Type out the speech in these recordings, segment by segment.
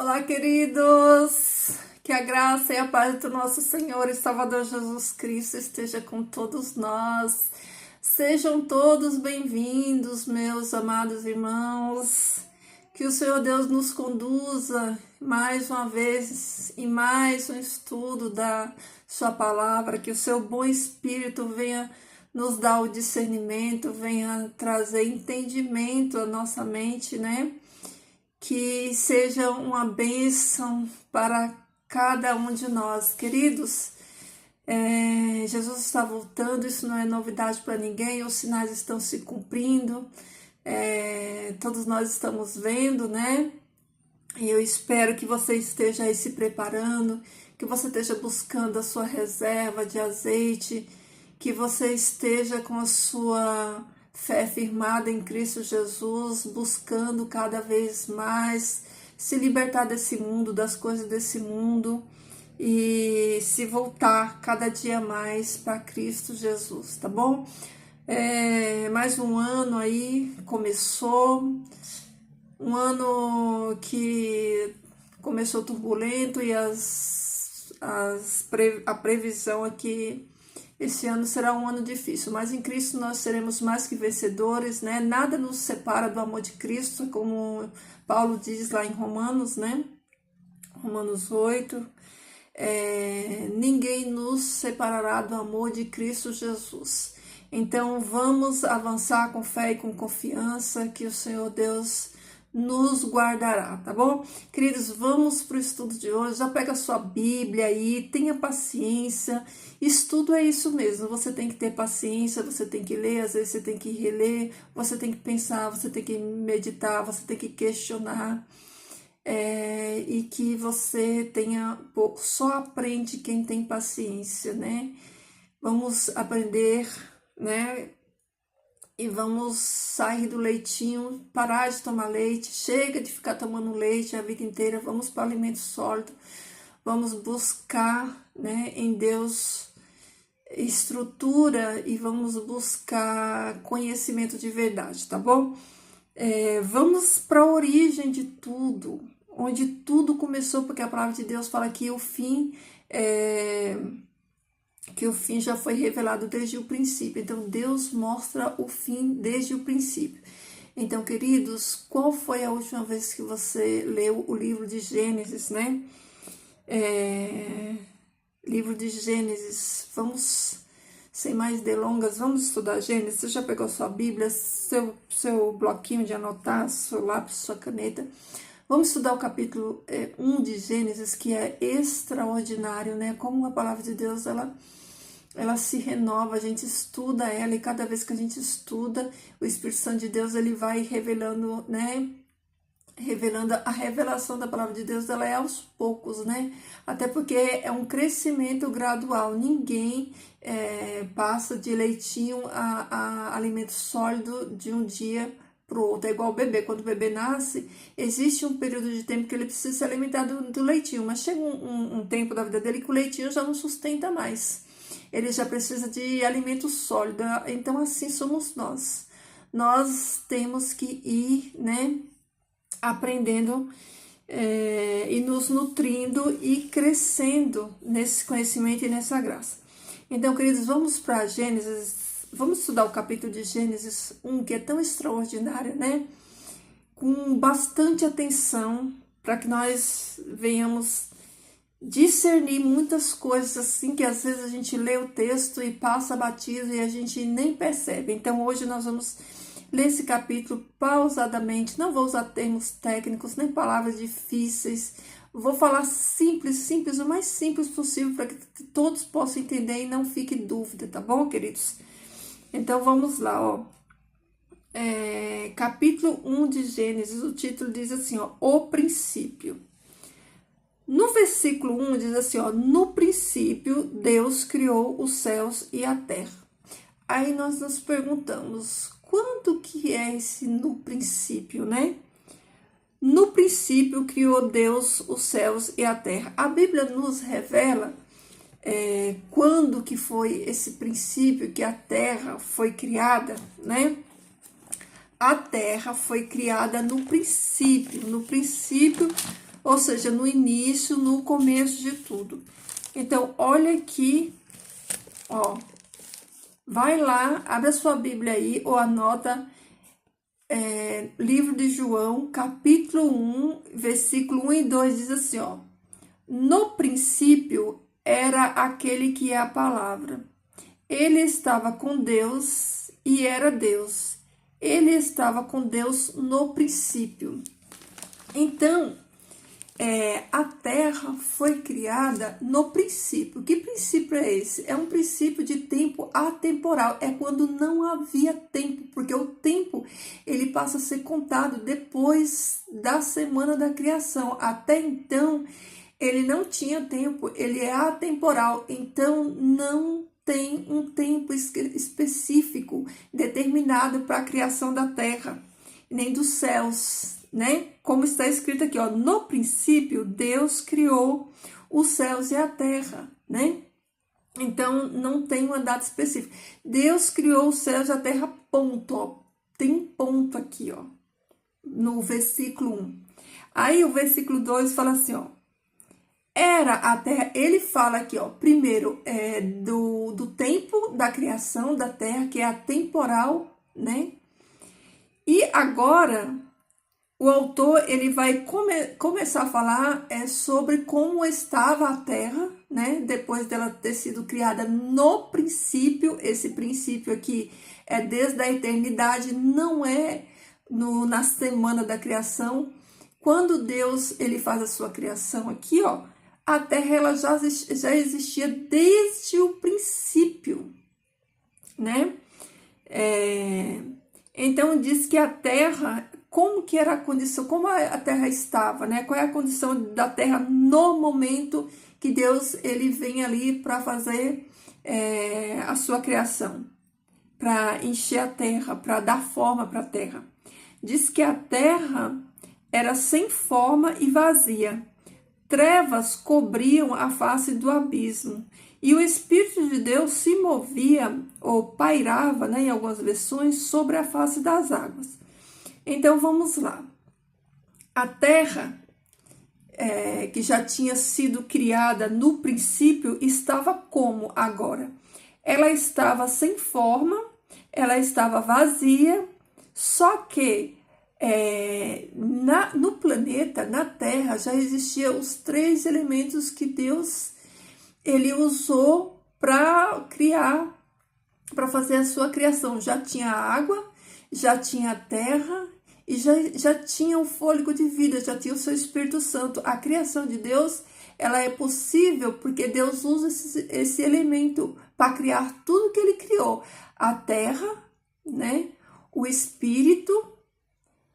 Olá, queridos! Que a graça e a paz do nosso Senhor e Salvador Jesus Cristo esteja com todos nós. Sejam todos bem-vindos, meus amados irmãos. Que o Senhor Deus nos conduza mais uma vez em mais um estudo da sua palavra. Que o seu bom Espírito venha nos dar o discernimento, venha trazer entendimento à nossa mente, né? Que seja uma bênção para cada um de nós, queridos. Jesus está voltando, isso não é novidade para ninguém, os sinais estão se cumprindo, todos nós estamos vendo, né? E eu espero que você esteja aí se preparando, que você esteja buscando a sua reserva de azeite, que você esteja com a sua fé firmada em Cristo Jesus, buscando cada vez mais se libertar desse mundo, das coisas desse mundo e se voltar cada dia mais para Cristo Jesus, tá bom? Mais um ano aí começou, um ano que começou turbulento e a previsão aqui. Esse ano será um ano difícil, mas em Cristo nós seremos mais que vencedores, né? Nada nos separa do amor de Cristo, como Paulo diz lá em Romanos, né? Romanos 8. Ninguém nos separará do amor de Cristo Jesus. Então vamos avançar com fé e com confiança que o Senhor Deus nos guardará, tá bom? Queridos, vamos para o estudo de hoje. Já pega a sua Bíblia aí, tenha paciência. Estudo é isso mesmo, você tem que ter paciência, você tem que ler, às vezes você tem que reler, você tem que pensar, você tem que meditar, você tem que questionar. E que você tenha pouco, só aprende quem tem paciência, né? Vamos aprender, né? E vamos sair do leitinho, parar de tomar leite, chega de ficar tomando leite a vida inteira, vamos para o alimento sólido, vamos buscar, né, em Deus estrutura e vamos buscar conhecimento de verdade, tá bom? Vamos para a origem de tudo, onde tudo começou, porque a palavra de Deus fala que o fim já foi revelado desde o princípio. Então, Deus mostra o fim desde o princípio. Então, queridos, qual foi a última vez que você leu o livro de Gênesis, né? Livro de Gênesis. Vamos, sem mais delongas, vamos estudar Gênesis. Você já pegou sua Bíblia, seu bloquinho de anotar, seu lápis, sua caneta? Vamos estudar o capítulo 1 de Gênesis, que é extraordinário, né? Como a palavra de Deus, ela se renova, a gente estuda ela, e cada vez que a gente estuda, o Espírito Santo de Deus, ele vai revelando, né? Revelando a revelação da palavra de Deus, ela é aos poucos, né? Até porque é um crescimento gradual. Ninguém passa de leitinho a alimento sólido de um dia para o outro. É igual o bebê. Quando o bebê nasce, existe um período de tempo que ele precisa se alimentar do leitinho, mas chega um tempo da vida dele que o leitinho já não sustenta mais. Ele já precisa de alimento sólido. Então, assim somos nós. Nós temos que ir, né, aprendendo e nos nutrindo e crescendo nesse conhecimento e nessa graça. Então, queridos, vamos para Gênesis, vamos estudar o capítulo de Gênesis 1, que é tão extraordinário, né? Com bastante atenção, para que nós venhamos discernir muitas coisas assim, que às vezes a gente lê o texto e passa batido e a gente nem percebe. Então, hoje nós vamos ler esse capítulo pausadamente, não vou usar termos técnicos, nem palavras difíceis, vou falar simples, o mais simples possível, para que todos possam entender e não fique dúvida, tá bom, queridos? Então, vamos lá, ó. Capítulo 1 de Gênesis, o título diz assim, ó, o princípio. No versículo 1 diz assim, ó, no princípio Deus criou os céus e a terra. Aí nós nos perguntamos, quando que é esse no princípio, né? No princípio criou Deus os céus e a terra. A Bíblia nos revela quando que foi esse princípio que a terra foi criada, né? A terra foi criada no princípio, ou seja, no início, no começo de tudo. Então, olha aqui, ó, vai lá, abre a sua Bíblia aí, ou anota, livro de João, capítulo 1, versículo 1 e 2, diz assim, ó: no princípio era aquele que é a palavra. Ele estava com Deus e era Deus. Ele estava com Deus no princípio. Então, a Terra foi criada no princípio. Que princípio é esse? É um princípio de tempo atemporal. É quando não havia tempo, porque o tempo ele passa a ser contado depois da semana da criação. Até então, ele não tinha tempo, ele é atemporal. Então, não tem um tempo específico determinado para a criação da Terra, nem dos céus, né? Como está escrito aqui, ó, no princípio Deus criou os céus e a terra, né? Então não tem uma data específica. Deus criou os céus e a terra, ponto, ó. Tem ponto aqui, ó, no versículo 1. Aí o versículo 2 fala assim, ó: era a terra, ele fala aqui, ó, primeiro do tempo da criação da terra, que é atemporal, né? E agora o autor ele vai começar a falar sobre como estava a terra, né? Depois dela ter sido criada no princípio. Esse princípio aqui é desde a eternidade, não é na semana da criação. Quando Deus ele faz a sua criação aqui, ó, a terra ela já existia desde o princípio, né? Então diz que a terra, como que era a condição, como a terra estava, né? Qual é a condição da terra no momento que Deus ele vem ali para fazer a sua criação, para encher a terra, para dar forma para a terra. Diz que a terra era sem forma e vazia. Trevas cobriam a face do abismo, e o Espírito de Deus se movia, ou pairava, né, em algumas versões, sobre a face das águas. Então, vamos lá. A terra, que já tinha sido criada no princípio, estava como agora? Ela estava sem forma, ela estava vazia, só que no planeta, na Terra, já existiam os 3 elementos que Deus ele usou para criar, para fazer a sua criação. Já tinha água, já tinha terra e já tinha o fôlego de vida, já tinha o seu Espírito Santo. A criação de Deus, ela é possível porque Deus usa esse elemento para criar tudo que ele criou. A terra, né? O Espírito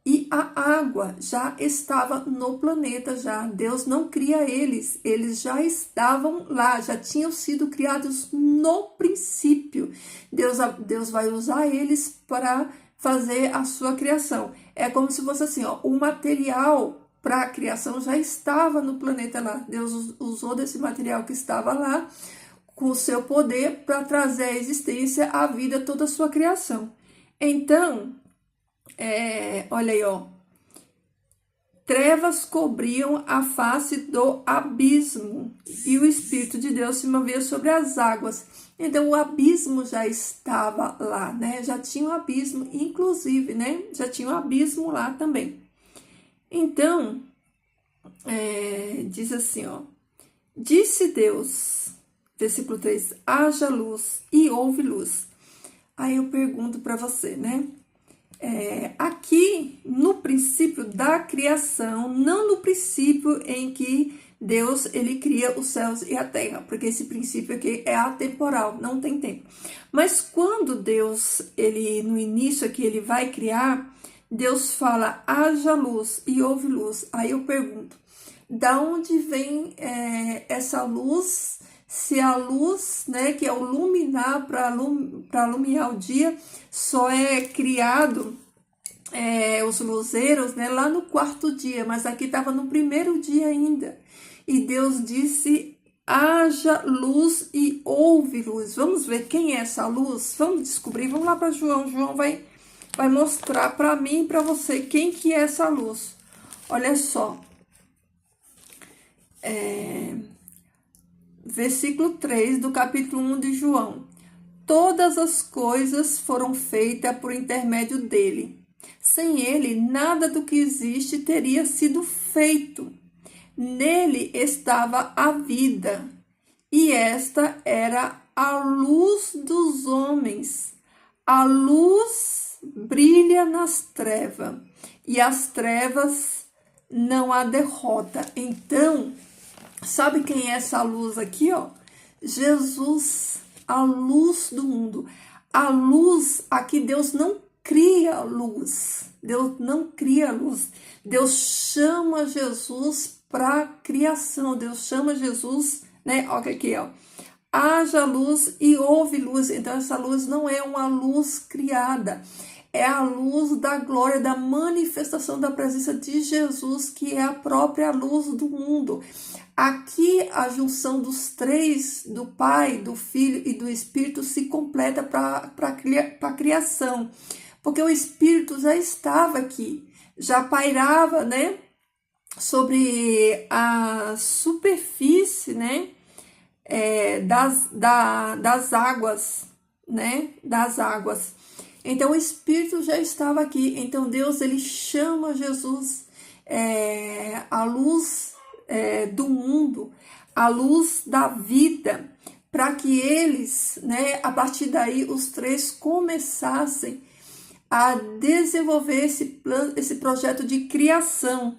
e a água já estava no planeta já. Deus não cria eles já estavam lá, já tinham sido criados no princípio. Deus vai usar eles para fazer a sua criação. É como se fosse assim, ó, o material para a criação já estava no planeta lá. Deus usou desse material que estava lá com o seu poder para trazer à existência, à vida, toda a sua criação. Então, olha aí, ó. Trevas cobriam a face do abismo e o Espírito de Deus se movia sobre as águas. Então, o abismo já estava lá, né? Já tinha um abismo, inclusive, né? Já tinha um abismo lá também. Então, diz assim, ó: disse Deus, versículo 3, haja luz e houve luz. Aí eu pergunto para você, né? Aqui no princípio da criação, não no princípio em que Deus ele cria os céus e a terra, porque esse princípio aqui é atemporal, não tem tempo. Mas quando Deus, ele no início aqui, ele vai criar, Deus fala, haja luz e houve luz. Aí eu pergunto, da onde vem essa luz? Se a luz, né, que é o luminar para alumiar o dia, só é criado os luzeiros, né, lá no 4º dia, mas aqui estava no 1º dia ainda. E Deus disse, haja luz e houve luz. Vamos ver quem é essa luz? Vamos descobrir, vamos lá para João. João vai mostrar para mim e para você quem que é essa luz. Olha só. versículo 3 do capítulo 1 de João. Todas as coisas foram feitas por intermédio dele. Sem ele, nada do que existe teria sido feito. Nele estava a vida, e esta era a luz dos homens. A luz brilha nas trevas, e as trevas não a derrota. Então, sabe quem é essa luz aqui, ó? Jesus, a luz do mundo. A luz, aqui Deus não cria luz. Deus não cria luz. Deus chama Jesus para criação. Deus chama Jesus, né? Olha aqui, ó. Haja luz e houve luz. Então, essa luz não é uma luz criada. É a luz da glória, da manifestação da presença de Jesus, que é a própria luz do mundo. Aqui, a junção dos três, do Pai, do Filho e do Espírito, se completa para a criação. Porque o Espírito já estava aqui, já pairava, né, sobre a superfície, né, das águas, né, das águas. Então, o Espírito já estava aqui. Então, Deus, ele chama Jesus, a luz do mundo, a luz da vida, para que eles, né, a partir daí, os três começassem a desenvolver esse projeto de criação.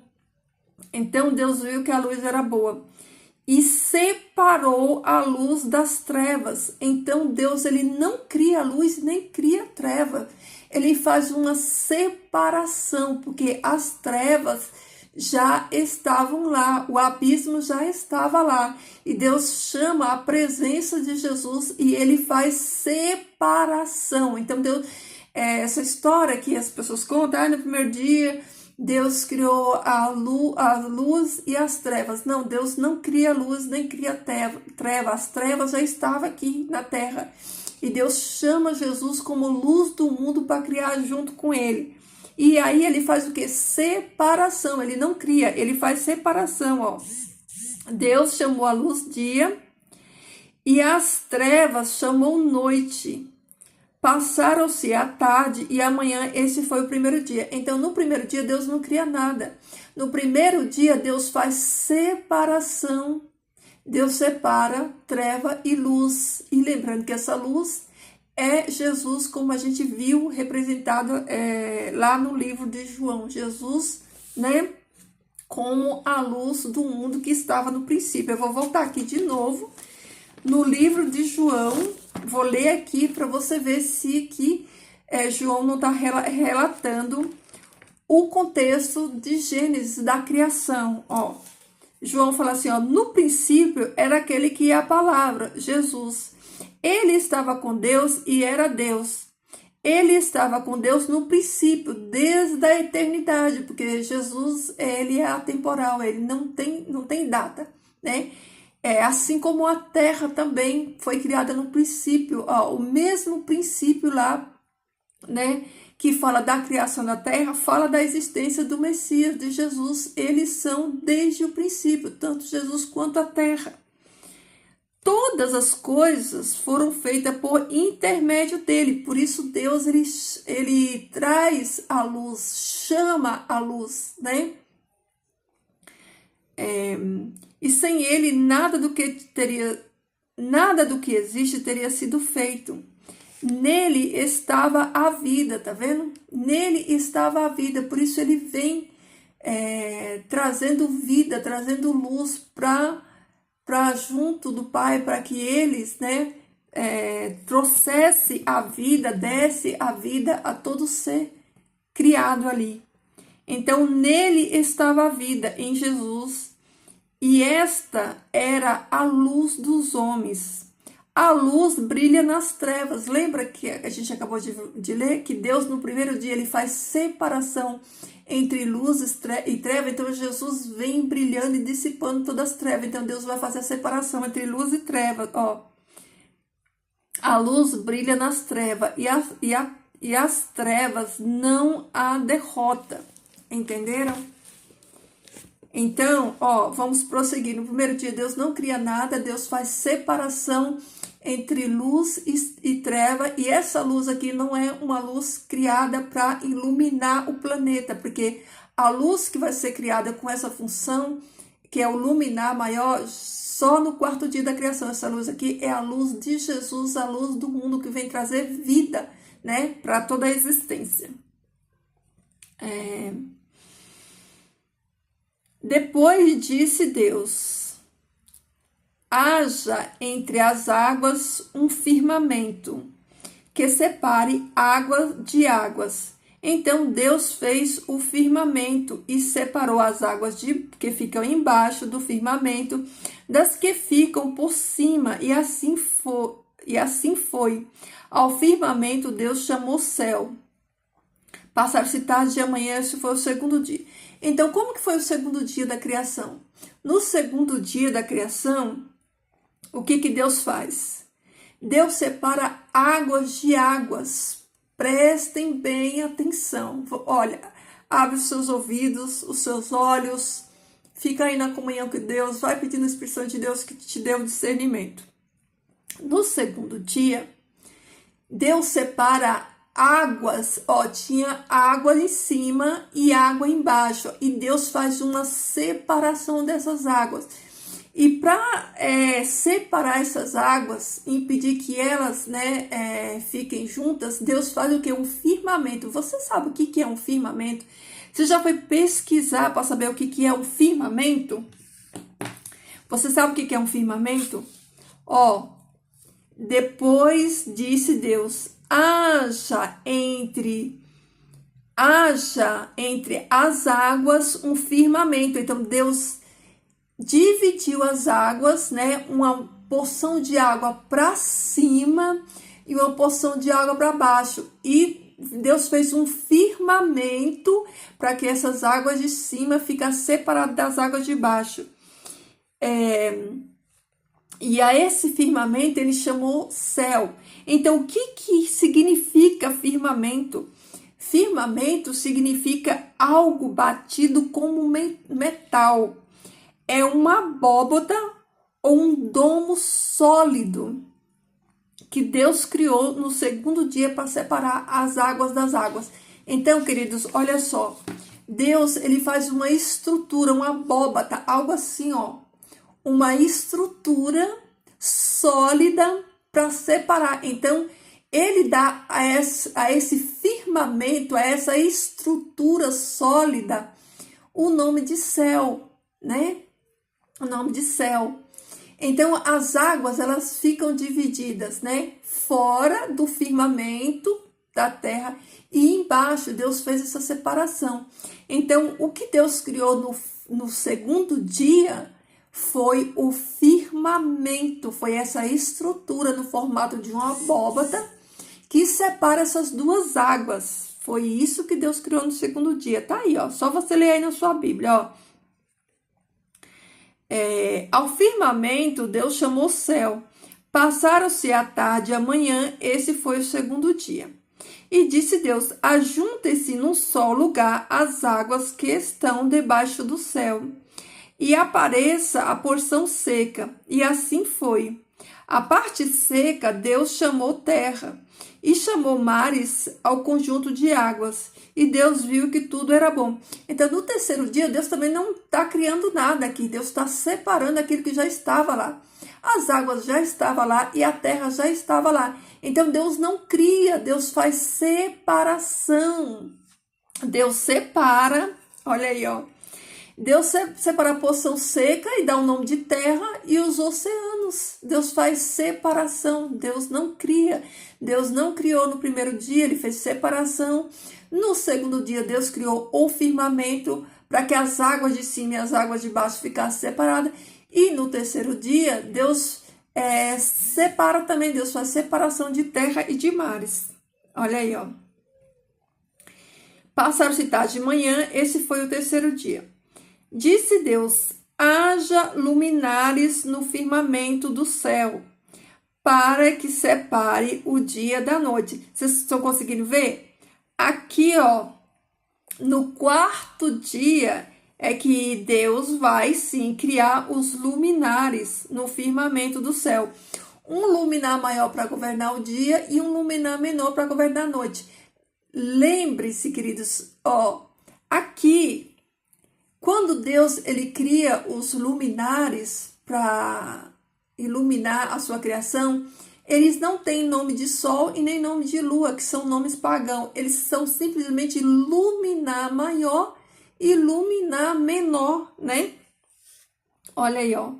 Então, Deus viu que a luz era boa e separou a luz das trevas. Então, Deus, ele não cria luz nem cria treva. Ele faz uma separação, porque as trevas já estavam lá, o abismo já estava lá. E Deus chama a presença de Jesus e ele faz separação. Então, Deus, essa história que as pessoas contam, no primeiro dia Deus criou a luz e as trevas. Não, Deus não cria luz nem cria treva. As trevas já estavam aqui na terra. E Deus chama Jesus como luz do mundo para criar junto com ele. E aí ele faz o quê? Separação. Ele não cria, ele faz separação, ó. Deus chamou a luz dia e as trevas chamou noite. Passaram-se a tarde e amanhã, esse foi o primeiro dia. Então, no primeiro dia, Deus não cria nada. No primeiro dia, Deus faz separação. Deus separa treva e luz. E lembrando que essa luz é Jesus, como a gente viu representado lá no livro de João. Jesus, né, como a luz do mundo que estava no princípio. Eu vou voltar aqui de novo no livro de João. Vou ler aqui para você ver se que João não está relatando o contexto de Gênesis, da criação. Ó, João fala assim, ó, no princípio era aquele que é a palavra, Jesus. Ele estava com Deus e era Deus. Ele estava com Deus no princípio, desde a eternidade, porque Jesus, ele é atemporal, ele não tem data, né? Assim como a terra também foi criada no princípio, ó, o mesmo princípio lá, né, que fala da criação da terra, fala da existência do Messias, de Jesus. Eles são desde o princípio, tanto Jesus quanto a terra. Todas as coisas foram feitas por intermédio dele, por isso Deus, ele traz a luz, chama a luz, né? E sem ele, nada do que existe teria sido feito. Nele estava a vida, tá vendo? Nele estava a vida, por isso ele vem trazendo vida, trazendo luz para junto do Pai, para que eles, né, trouxesse a vida, desse a vida a todo ser criado ali. Então, nele estava a vida, em Jesus, e esta era a luz dos homens. A luz brilha nas trevas. Lembra que a gente acabou de ler que Deus, no primeiro dia, ele faz separação entre luz e treva. Então, Jesus vem brilhando e dissipando todas as trevas. Então, Deus vai fazer a separação entre luz e treva. Ó, a luz brilha nas trevas e as trevas não a derrota. Entenderam? Então, ó, vamos prosseguir. No primeiro dia, Deus não cria nada, Deus faz separação entre luz e treva, e essa luz aqui não é uma luz criada para iluminar o planeta, porque a luz que vai ser criada com essa função, que é o luminar maior, só no quarto dia da criação. Essa luz aqui é a luz de Jesus, a luz do mundo que vem trazer vida, né, para toda a existência. Depois disse Deus: haja entre as águas um firmamento, que separe água de águas. Então Deus fez o firmamento e separou as águas que ficam embaixo do firmamento das que ficam por cima, e assim foi. Ao firmamento Deus chamou céu. Passaram-se tarde e amanhã, esse foi o segundo dia. Então, como que foi o segundo dia da criação? No segundo dia da criação, o que Deus faz? Deus separa águas de águas. Prestem bem atenção. Olha, abre os seus ouvidos, os seus olhos, fica aí na comunhão com Deus, vai pedindo a Espírito Santo de Deus que te dê o discernimento. No segundo dia, Deus separa águas, ó, tinha água em cima e água embaixo, e Deus faz uma separação dessas águas. E para separar essas águas, impedir que elas, né, fiquem juntas, Deus faz o que? Um firmamento. Você sabe o que é um firmamento? Você já foi pesquisar para saber o que é um firmamento? Você sabe o que é um firmamento? Ó, depois disse Deus: haja entre as águas um firmamento. Então Deus dividiu as águas, né? Uma porção de água para cima e uma porção de água para baixo. E Deus fez um firmamento para que essas águas de cima ficassem separadas das águas de baixo. E a esse firmamento ele chamou céu. Então, o que significa firmamento? Firmamento significa algo batido como metal. É uma abóbada ou um domo sólido que Deus criou no segundo dia para separar as águas das águas. Então, queridos, olha só. Deus, ele faz uma estrutura, uma abóbada, algo assim, ó. Uma estrutura sólida para separar. Então, ele dá a esse firmamento, a essa estrutura sólida, o nome de céu, né? O nome de céu. Então, as águas, elas ficam divididas, né? Fora do firmamento da terra e embaixo, Deus fez essa separação. Então, o que Deus criou no segundo dia foi o firmamento, foi essa estrutura no formato de uma abóbada que separa essas duas águas. Foi isso que Deus criou no segundo dia. Tá aí, ó. Só você ler aí na sua Bíblia, ó. Ao firmamento, Deus chamou céu. Passaram-se a tarde e a manhã, esse foi o segundo dia. E disse Deus: ajuntem-se num só lugar as águas que estão debaixo do céu, e apareça a porção seca. E assim foi. A parte seca Deus chamou terra, e chamou mares ao conjunto de águas. E Deus viu que tudo era bom. Então, no terceiro dia, Deus também não está criando nada aqui. Deus está separando aquilo que já estava lá. As águas já estavam lá e a terra já estava lá. Então, Deus não cria, Deus faz separação. Deus separa, olha aí, ó. Deus separa a porção seca e dá o nome de terra e os oceanos. Deus faz separação, Deus não cria. Deus não criou no primeiro dia, ele fez separação. No segundo dia, Deus criou o firmamento para que as águas de cima e as águas de baixo ficassem separadas. E no terceiro dia, Deus separa também, Deus faz separação de terra e de mares. Olha aí, ó. Passaram-se tarde de manhã, esse foi o terceiro dia. Disse Deus: haja luminares no firmamento do céu, para que separe o dia da noite. Vocês estão conseguindo ver? Aqui, ó, no quarto dia, é que Deus vai sim criar os luminares no firmamento do céu. Um luminar maior para governar o dia e um luminar menor para governar a noite. Lembre-se, queridos, aqui, quando Deus ele cria os luminares para iluminar a sua criação, eles não têm nome de sol e nem nome de lua, que são nomes pagãos. Eles são simplesmente luminar maior e luminar menor, né? Olha aí, ó.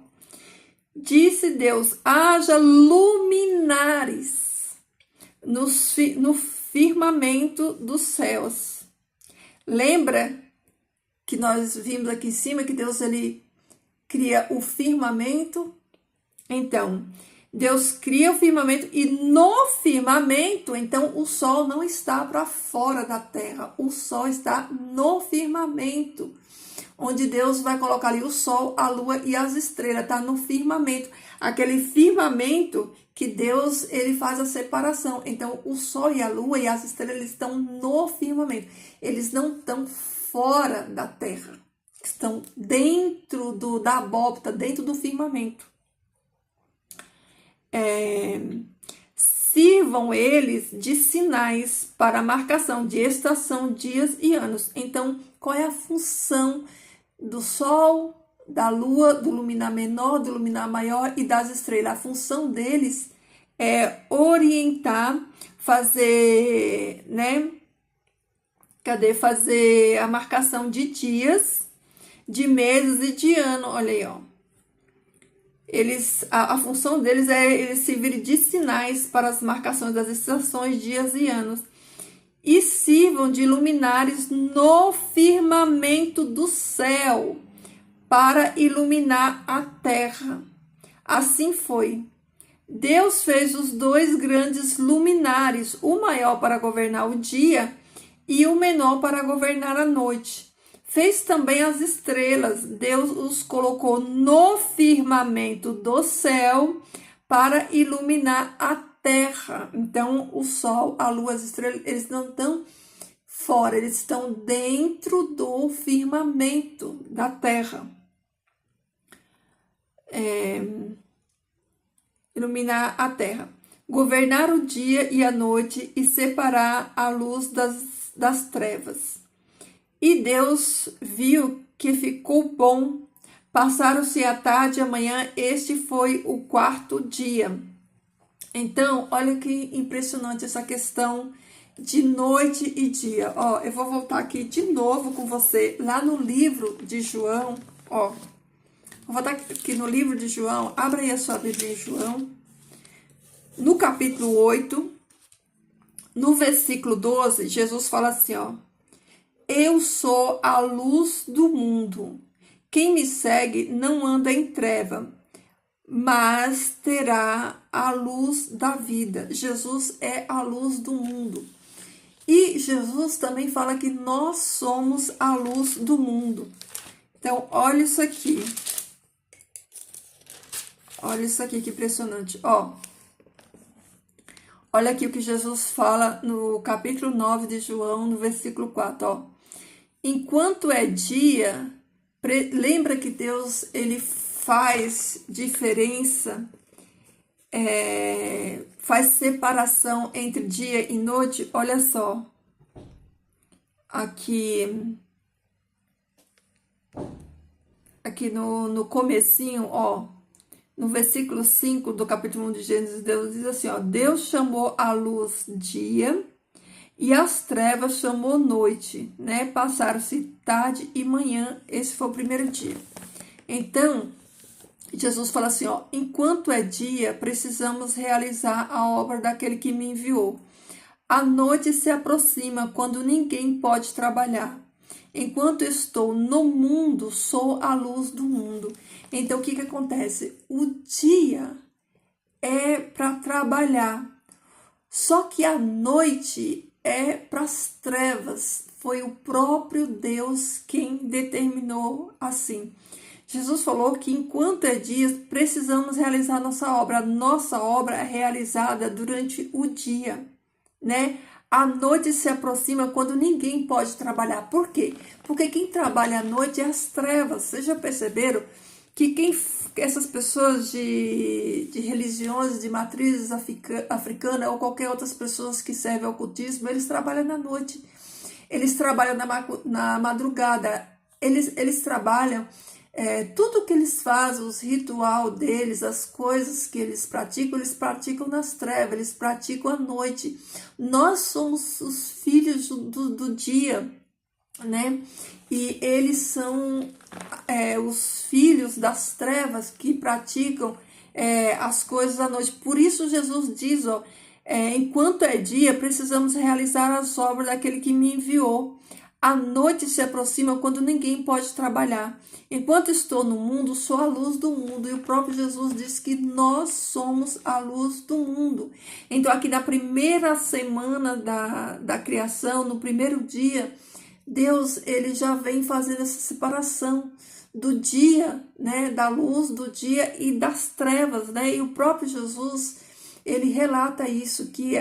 Disse Deus, haja luminares no firmamento dos céus. Lembra que nós vimos aqui em cima que Deus ele cria o firmamento? Então, Deus cria o firmamento e no firmamento, então, o sol não está para fora da terra. O sol está no firmamento, onde Deus vai colocar ali o sol, a lua e as estrelas, está no firmamento. Aquele firmamento que Deus ele faz a separação. Então, o sol e a lua e as estrelas eles estão no firmamento. Eles não estão fora da terra. Estão dentro da abóbora, dentro do firmamento. Sirvam eles de sinais para a marcação de estação, dias e anos. Então, qual é a função do sol, da lua, do luminar menor, do luminar maior e das estrelas? A função deles é orientar, fazer, né? Fazer a marcação de dias, de meses e de ano. Olha aí, ó. A função deles é eles servirem de sinais para as marcações das estações, dias e anos. E sirvam de luminares no firmamento do céu, para iluminar a terra. Assim foi. Deus fez os dois grandes luminares, o maior para governar o dia e o menor para governar a noite. Fez também as estrelas, Deus os colocou no firmamento do céu para iluminar a terra. Então, o sol, a lua, as estrelas, eles não estão fora, eles estão dentro do firmamento da terra. Iluminar a terra. Governar o dia e a noite e separar a luz das trevas. E Deus viu que ficou bom. Passaram-se a tarde e a manhã, este foi o quarto dia. Então, olha que impressionante essa questão de noite e dia. Eu vou voltar aqui de novo com você, lá no livro de João, Vou voltar aqui no livro de João, abra aí a sua Bíblia em João, no capítulo 8, no versículo 12, Jesus fala assim, eu sou a luz do mundo. Quem me segue não anda em treva, mas terá a luz da vida. Jesus é a luz do mundo. E Jesus também fala que nós somos a luz do mundo. Então, olha isso aqui. Olha isso aqui, que impressionante. Olha aqui o que Jesus fala no capítulo 9 de João, no versículo 4, Enquanto é dia, lembra que Deus, ele faz diferença, faz separação entre dia e noite. Olha só, aqui no comecinho, no versículo 5 do capítulo 1 de Gênesis, Deus diz assim, Deus chamou a luz dia e as trevas chamou noite, né? Passaram-se tarde e manhã, esse foi o primeiro dia. Então, Jesus fala assim, enquanto é dia, precisamos realizar a obra daquele que me enviou. A noite se aproxima quando ninguém pode trabalhar. Enquanto estou no mundo, sou a luz do mundo. Então, o que acontece? O dia é para trabalhar, só que a noite é para as trevas. Foi o próprio Deus quem determinou assim. Jesus falou que enquanto é dia, precisamos realizar nossa obra. A nossa obra é realizada durante o dia, né? A noite se aproxima quando ninguém pode trabalhar. Por quê? Porque quem trabalha à noite é as trevas. Vocês já perceberam que essas pessoas de religiões, de matrizes africanas ou qualquer outras pessoas que servem ao ocultismo, eles trabalham na noite. Eles trabalham na madrugada. Eles trabalham, tudo que eles fazem, os ritual deles, as coisas que eles praticam nas trevas, eles praticam à noite. Nós somos os filhos do dia, né? E eles são os filhos das trevas que praticam as coisas à noite. Por isso Jesus diz, enquanto é dia, precisamos realizar as obras daquele que me enviou. A noite se aproxima quando ninguém pode trabalhar. Enquanto estou no mundo, sou a luz do mundo. E o próprio Jesus diz que nós somos a luz do mundo. Então, aqui na primeira semana da criação, no primeiro dia, Deus ele já vem fazendo essa separação do dia, né, da luz do dia e das trevas, né? E o próprio Jesus ele relata isso, que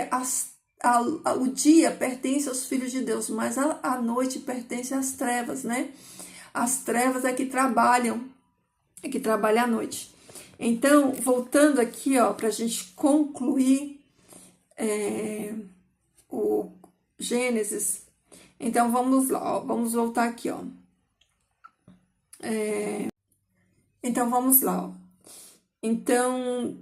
o dia pertence aos filhos de Deus, mas a noite pertence às trevas, né? As trevas é que trabalham à noite. Então, voltando aqui, para a gente concluir o Gênesis. Então, vamos lá, vamos voltar aqui, Então, vamos lá, Então,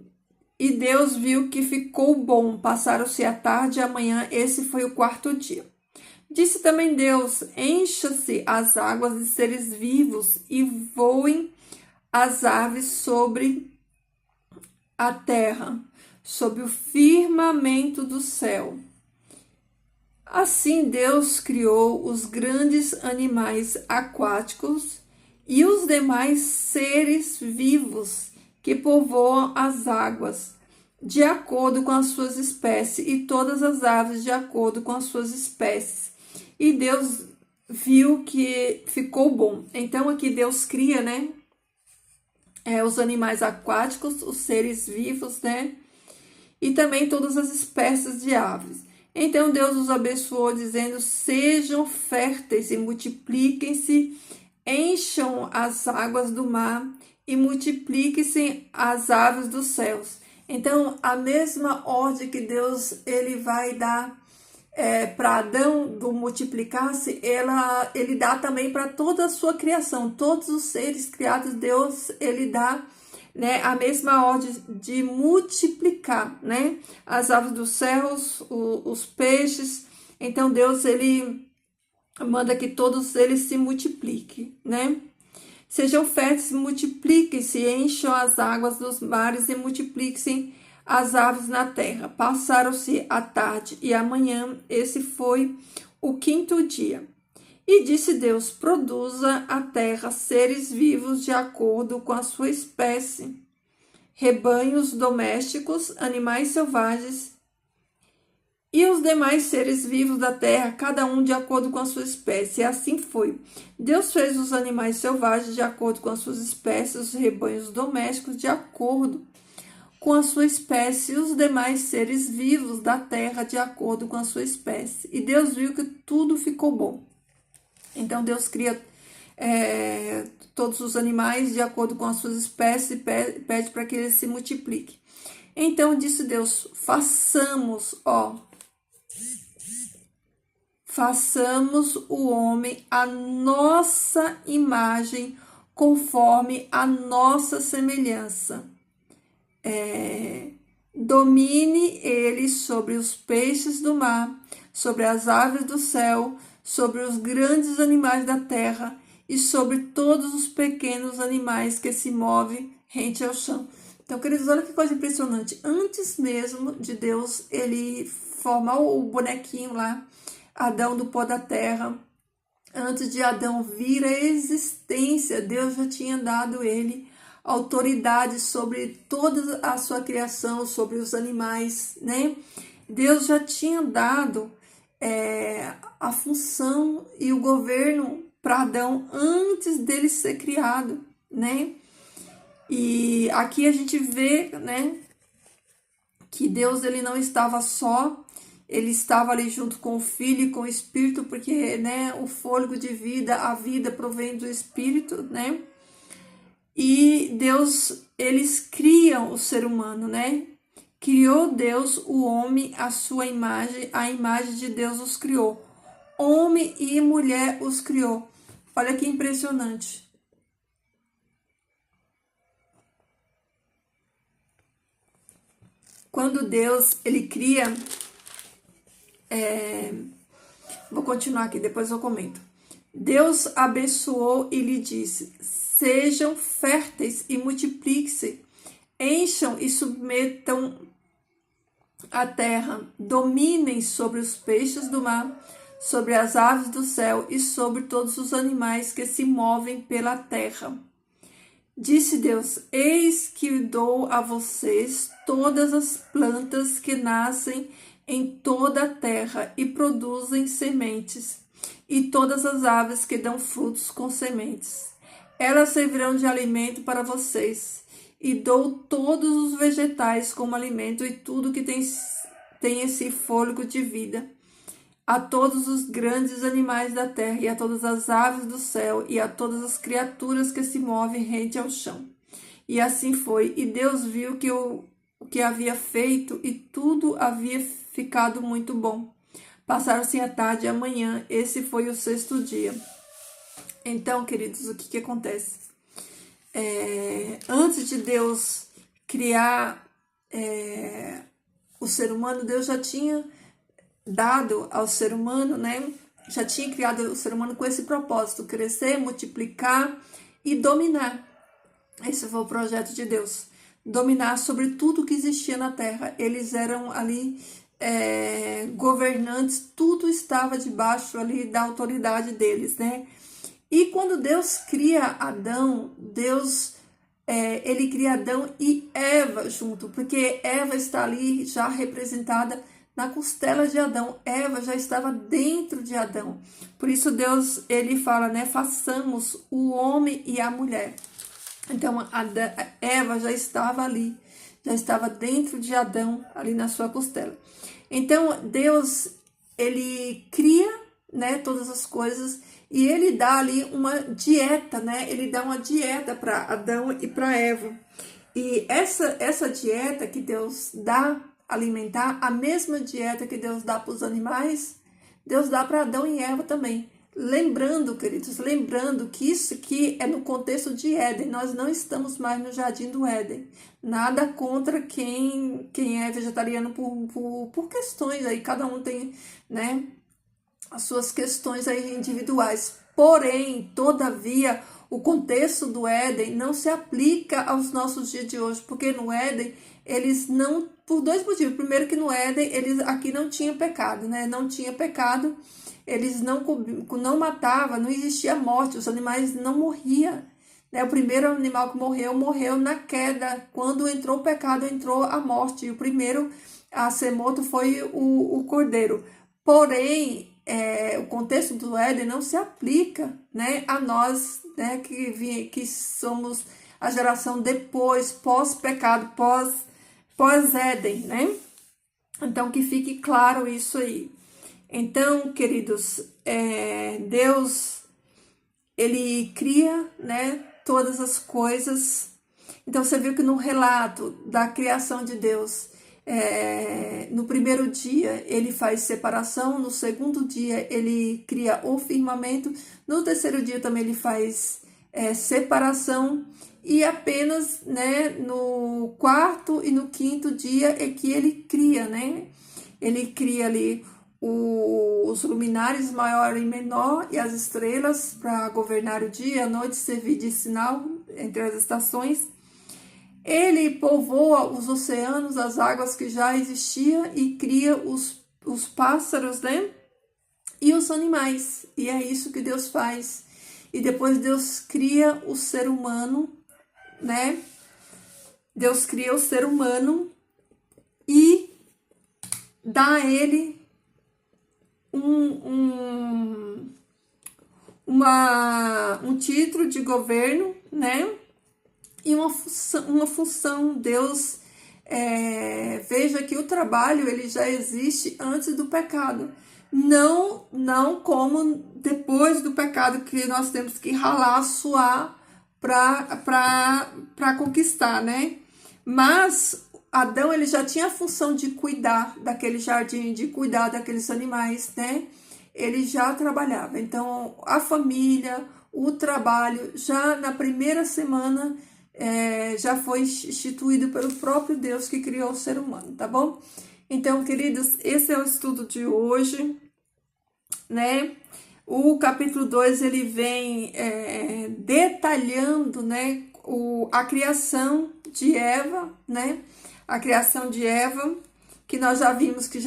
e Deus viu que ficou bom, passaram-se a tarde e a manhã, esse foi o quarto dia. Disse também Deus, encha-se as águas de seres vivos e voem as aves sobre a terra, sobre o firmamento do céu. Assim Deus criou os grandes animais aquáticos e os demais seres vivos que povoam as águas, de acordo com as suas espécies, e todas as aves de acordo com as suas espécies. E Deus viu que ficou bom. Então aqui Deus cria, né? Os animais aquáticos, os seres vivos, né? E também todas as espécies de aves. Então Deus os abençoou, dizendo: sejam férteis e multipliquem-se, encham as águas do mar e multipliquem-se as aves dos céus. Então, a mesma ordem que Deus ele vai dar para Adão do multiplicar-se, ele dá também para toda a sua criação. Todos os seres criados, Deus ele dá, né, a mesma ordem de multiplicar, né, as aves dos céus, os peixes. Então Deus ele manda que todos eles se multipliquem, né? Sejam férteis, multipliquem-se, encham as águas dos mares e multipliquem as aves na terra. Passaram-se a tarde e a manhã, esse foi o quinto dia. E disse Deus: produza a terra seres vivos de acordo com a sua espécie, rebanhos domésticos, animais selvagens e os demais seres vivos da terra, cada um de acordo com a sua espécie. E assim foi. Deus fez os animais selvagens de acordo com as suas espécies, os rebanhos domésticos de acordo com a sua espécie, e os demais seres vivos da terra de acordo com a sua espécie. E Deus viu que tudo ficou bom. Então Deus cria todos os animais de acordo com as suas espécies e pede para que eles se multipliquem. Então disse Deus: façamos o homem à nossa imagem, conforme a nossa semelhança. Domine ele sobre os peixes do mar, sobre as aves do céu, sobre os grandes animais da terra e sobre todos os pequenos animais que se movem rente ao chão. Então, queridos, olha que coisa impressionante. Antes mesmo de Deus ele formar o bonequinho lá, Adão do pó da terra, antes de Adão vir à existência, Deus já tinha dado ele autoridade sobre toda a sua criação, sobre os animais, né? Deus já tinha dado a função e o governo para Adão antes dele ser criado, né? E aqui a gente vê, né, que Deus ele não estava só ele estava ali junto com o Filho e com o Espírito, porque, né, o fôlego de vida, a vida provém do Espírito, né? E Deus, eles criam o ser humano, né? Criou Deus o homem à sua imagem, a imagem de Deus os criou. Homem e mulher os criou. Olha que impressionante. Quando Deus, ele cria, vou continuar aqui, depois eu comento. Deus abençoou e lhe disse: sejam férteis e multipliquem-se, encham e submetam a terra, dominem sobre os peixes do mar, sobre as aves do céu e sobre todos os animais que se movem pela terra. Disse Deus: eis que dou a vocês todas as plantas que nascem em toda a terra e produzem sementes, e todas as aves que dão frutos com sementes. Elas servirão de alimento para vocês. E dou todos os vegetais como alimento e tudo que tem esse fôlego de vida. A todos os grandes animais da terra e a todas as aves do céu e a todas as criaturas que se movem rente ao chão. E assim foi. E Deus viu que o que havia feito e tudo havia ficado muito bom. Passaram-se a tarde e a manhã. Esse foi o sexto dia. Então, queridos, o que acontece? Antes de Deus criar o ser humano, Deus já tinha dado ao ser humano, né? Já tinha criado o ser humano com esse propósito: crescer, multiplicar e dominar. Esse foi o projeto de Deus. Dominar sobre tudo que existia na terra. Eles eram ali governantes, tudo estava debaixo ali da autoridade deles, né? E quando Deus cria Adão, ele cria Adão e Eva junto, porque Eva está ali já representada na costela de Adão. Eva já estava dentro de Adão. Por isso Deus, ele fala, né? Façamos o homem e a mulher. Então Eva já estava ali, já estava dentro de Adão, ali na sua costela. Então Deus, ele cria, né, todas as coisas. E ele dá ali uma dieta, né? Ele dá uma dieta para Adão e para Eva. E essa dieta que Deus dá alimentar, a mesma dieta que Deus dá para os animais, Deus dá para Adão e Eva também. Lembrando, queridos, lembrando que isso aqui é no contexto de Éden. Nós não estamos mais no jardim do Éden. Nada contra quem é vegetariano por questões aí. Cada um tem, né, as suas questões aí individuais. Porém, todavia, o contexto do Éden não se aplica aos nossos dias de hoje, porque no Éden, eles não, por dois motivos. Primeiro que no Éden, eles aqui não tinha pecado, né? Não tinha pecado, eles não matavam, não existia morte, os animais não morriam. Né? O primeiro animal que morreu na queda. Quando entrou o pecado, entrou a morte. E o primeiro a ser morto foi o cordeiro. Porém, o contexto do Éden não se aplica, né, a nós, né, que somos a geração depois, pós-pecado, pós-Éden, né? Então, que fique claro isso aí. Então, queridos, Deus, ele cria, né, todas as coisas. Então, você viu que no relato da criação de Deus, no primeiro dia ele faz separação, no segundo dia ele cria o firmamento, no terceiro dia também ele faz separação, e apenas, né, no quarto e no quinto dia é que ele cria, né? Ele cria ali os luminares maior e menor e as estrelas para governar o dia e a noite, servir de sinal entre as estações. Ele povoa os oceanos, as águas que já existiam, e cria os pássaros, né? E os animais. E é isso que Deus faz. E depois Deus cria o ser humano, né? Deus cria o ser humano e dá a ele um título de governo, né? E uma função. Deus veja que o trabalho ele já existe antes do pecado. Não como depois do pecado que nós temos que ralar, suar para conquistar, né? Mas Adão ele já tinha a função de cuidar daquele jardim, de cuidar daqueles animais, né? Ele já trabalhava. Então, a família, o trabalho, já na primeira semana, já foi instituído pelo próprio Deus que criou o ser humano, tá bom? Então, queridos, esse é o estudo de hoje, né? O capítulo 2, ele vem detalhando, né, a criação de Eva, né? A criação de Eva, que nós já vimos que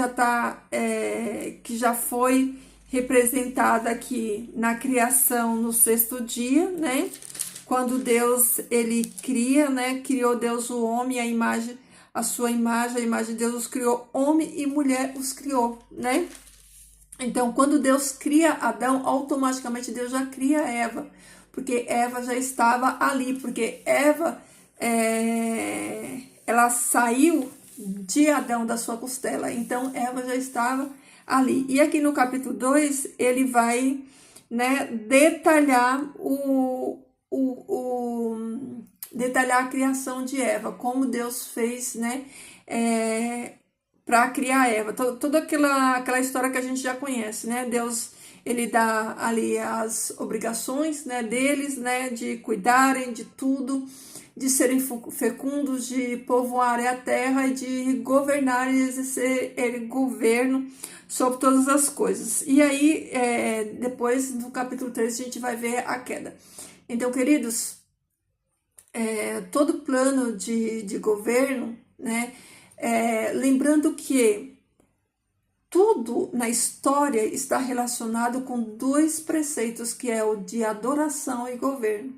que já foi representada aqui na criação no sexto dia, né? Quando Deus, ele cria, né? Criou Deus o homem, a sua imagem, a imagem de Deus os criou, homem e mulher os criou, né? Então, quando Deus cria Adão, automaticamente Deus já cria Eva, porque Eva já estava ali, porque Eva, ela saiu de Adão, da sua costela, então Eva já estava ali. E aqui no capítulo 2, ele vai, né, detalhar detalhar a criação de Eva, como Deus fez, né, para criar Eva. Toda aquela história que a gente já conhece, né? Deus, ele dá ali as obrigações, né, deles, né, de cuidarem de tudo, de serem fecundos, de povoarem a terra e de governar e exercer governo sobre todas as coisas. E aí, depois, no capítulo 3, a gente vai ver a queda. Então, queridos, todo plano de governo, né, lembrando que tudo na história está relacionado com dois preceitos, que é o de adoração e governo.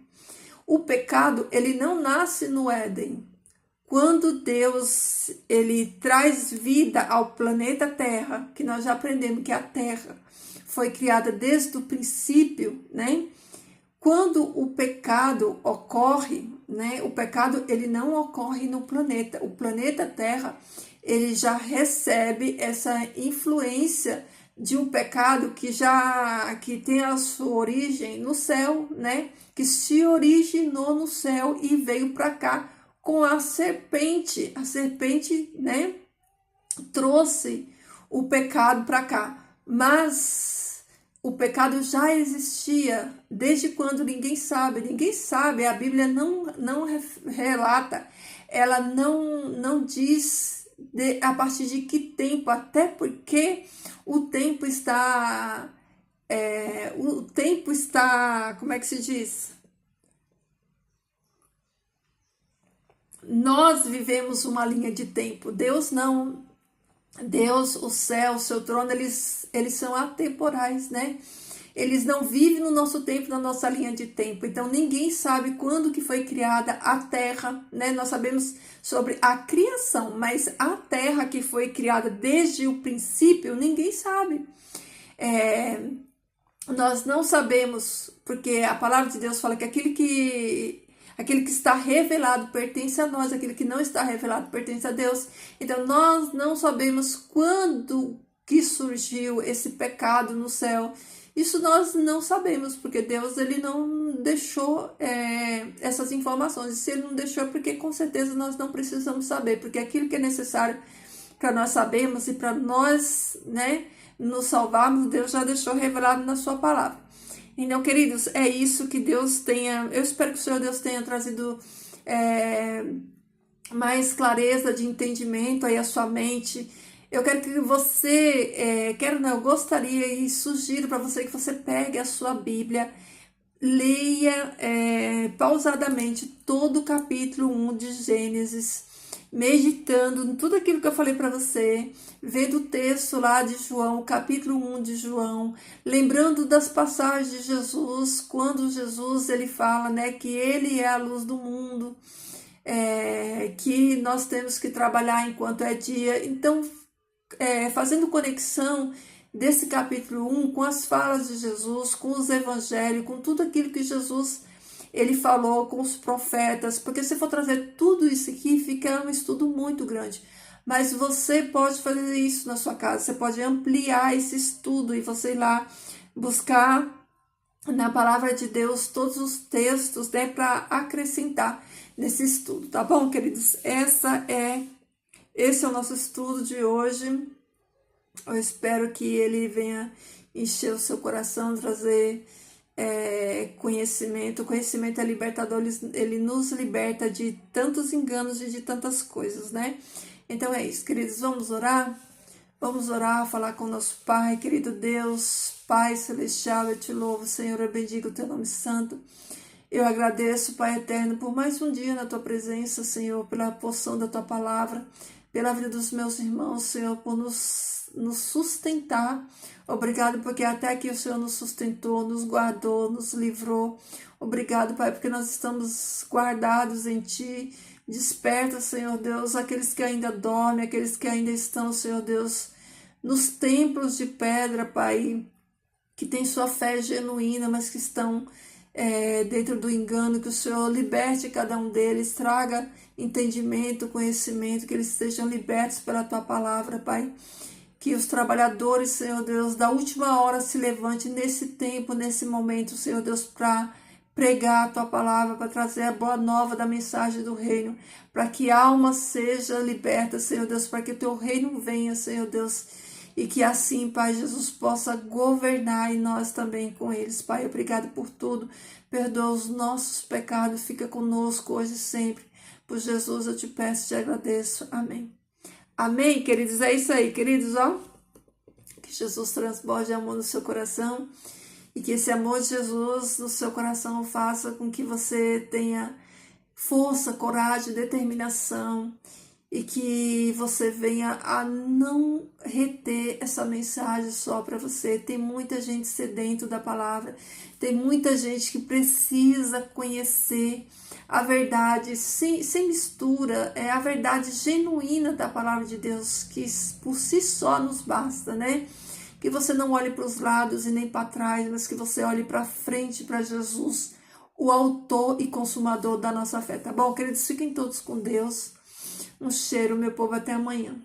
O pecado, ele não nasce no Éden. Quando Deus, ele traz vida ao planeta Terra, que nós já aprendemos que a Terra foi criada desde o princípio, né? Quando o pecado ocorre, né? O pecado, ele não ocorre no planeta. O planeta Terra, ele já recebe essa influência de um pecado que tem a sua origem no céu, né? Que se originou no céu e veio para cá com a serpente. A serpente, né, trouxe o pecado para cá. Mas o pecado já existia desde quando ninguém sabe. A Bíblia não relata, ela não diz a partir de que tempo, até porque o tempo está, como é que se diz? Nós vivemos uma linha de tempo, Deus não. Deus, o céu, o seu trono, eles são atemporais, né? Eles não vivem no nosso tempo, na nossa linha de tempo. Então, ninguém sabe quando que foi criada a Terra, né? Nós sabemos sobre a criação, mas a Terra que foi criada desde o princípio, ninguém sabe. Nós não sabemos, porque a palavra de Deus fala que aquele que está revelado pertence a nós, aquele que não está revelado pertence a Deus. Então, nós não sabemos quando que surgiu esse pecado no céu. Isso nós não sabemos, porque Deus, ele não deixou essas informações. E se ele não deixou, é porque com certeza nós não precisamos saber, porque aquilo que é necessário para nós sabermos e para nós, né, nos salvarmos, Deus já deixou revelado na sua palavra. Então, queridos, é isso que Deus tenha... Eu espero que o Senhor Deus tenha trazido mais clareza de entendimento aí à sua mente. Eu quero que você... eu gostaria e sugiro para você que você pegue a sua Bíblia, leia pausadamente todo o capítulo 1 de Gênesis, meditando em tudo aquilo que eu falei para você, vendo o texto lá de João, capítulo 1 de João, lembrando das passagens de Jesus, quando Jesus, ele fala, né, que ele é a luz do mundo, que nós temos que trabalhar enquanto é dia. Então, fazendo conexão desse capítulo 1 com as falas de Jesus, com os evangelhos, com tudo aquilo que Jesus ele falou com os profetas, porque se for trazer tudo isso aqui, fica um estudo muito grande. Mas você pode fazer isso na sua casa, você pode ampliar esse estudo e você ir lá buscar na palavra de Deus todos os textos, né, para acrescentar nesse estudo, tá bom, queridos? Esse é o nosso estudo de hoje. Eu espero que ele venha encher o seu coração, trazer conhecimento. O conhecimento é libertador, ele nos liberta de tantos enganos e de tantas coisas, né? Então é isso, queridos, vamos orar? Vamos orar, falar com o nosso Pai, querido Deus, Pai Celestial, eu te louvo, Senhor, eu bendigo o teu nome santo. Eu agradeço, Pai eterno, por mais um dia na tua presença, Senhor, pela porção da tua palavra, pela vida dos meus irmãos, Senhor, por nos sustentar. Obrigado porque até aqui o Senhor nos sustentou, nos guardou, nos livrou. Obrigado, Pai, porque nós estamos guardados em Ti. Desperta, Senhor Deus, aqueles que ainda dormem, aqueles que ainda estão, Senhor Deus, nos templos de pedra, Pai, que tem sua fé genuína, mas que estão dentro do engano. Que o Senhor liberte cada um deles, traga entendimento, conhecimento, que eles sejam libertos pela Tua palavra, Pai. Que os trabalhadores, Senhor Deus, da última hora se levante nesse tempo, nesse momento, Senhor Deus, para pregar a Tua palavra, para trazer a boa nova da mensagem do reino, para que a alma seja liberta, Senhor Deus, para que o Teu reino venha, Senhor Deus, e que assim, Pai Jesus, possa governar e nós também com eles. Pai, obrigado por tudo, perdoa os nossos pecados, fica conosco hoje e sempre. Por Jesus eu te peço e te agradeço. Amém. Amém, queridos? É isso aí, queridos, ó. Que Jesus transborde amor no seu coração e que esse amor de Jesus no seu coração faça com que você tenha força, coragem, determinação e que você venha a não reter essa mensagem só para você. Tem muita gente sedento da palavra, tem muita gente que precisa conhecer a verdade sem mistura, é a verdade genuína da palavra de Deus, que por si só nos basta, né? Que você não olhe para os lados e nem para trás, mas que você olhe para frente, para Jesus, o autor e consumador da nossa fé, tá bom? Queridos, fiquem todos com Deus. Um cheiro, meu povo, até amanhã.